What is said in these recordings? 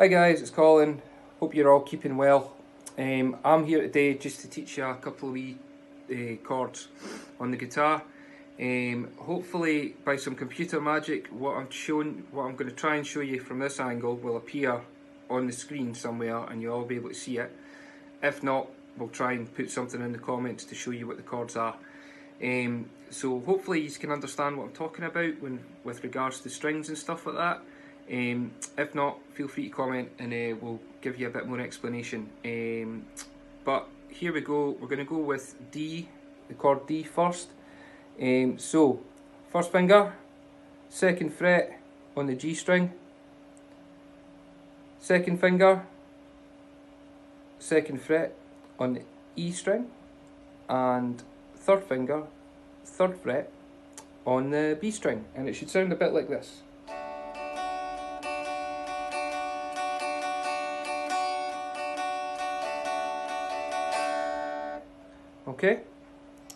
Hi guys, it's Colin. Hope you're all keeping well. I'm here today just to teach you a couple of wee chords on the guitar. Hopefully by some computer magic what I'm going to try and show you from this angle will appear on the screen somewhere and you'll all be able to see it. If not, we'll try and put something in the comments to show you what the chords are. So hopefully you can understand what I'm talking about with regards to strings and stuff like that. If not, feel free to comment and we'll give you a bit more explanation. But here we go, we're going to go with D, the chord D first. So, first finger, second fret on the G string, second finger, second fret on the E string, and third finger, third fret on the B string, and it should sound a bit like this. Okay,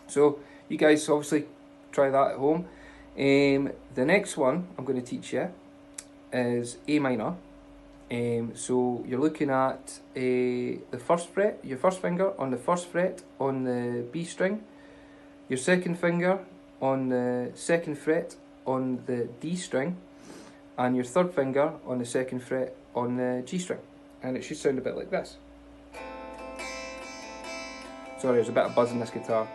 so you guys obviously try that at home. The next one I'm going to teach you is A minor. So you're looking at the first fret, your first finger on the first fret on the B string, your second finger on the second fret on the D string, and your third finger on the second fret on the G string, and it should sound a bit like this. Sorry, there's a bit of buzz in this guitar.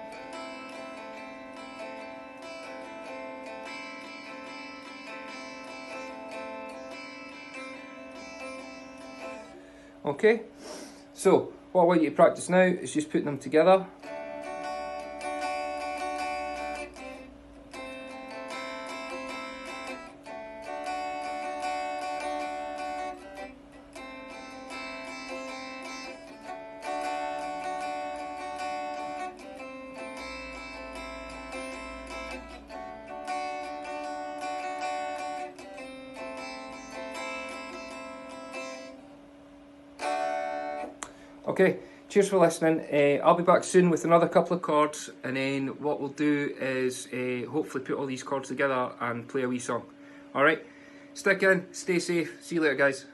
Okay, so what I want you to practice now is just putting them together. Okay, cheers for listening. I'll be back soon with another couple of chords, and then what we'll do is hopefully put all these chords together and play a wee song. Alright, stick in, stay safe, see you later guys.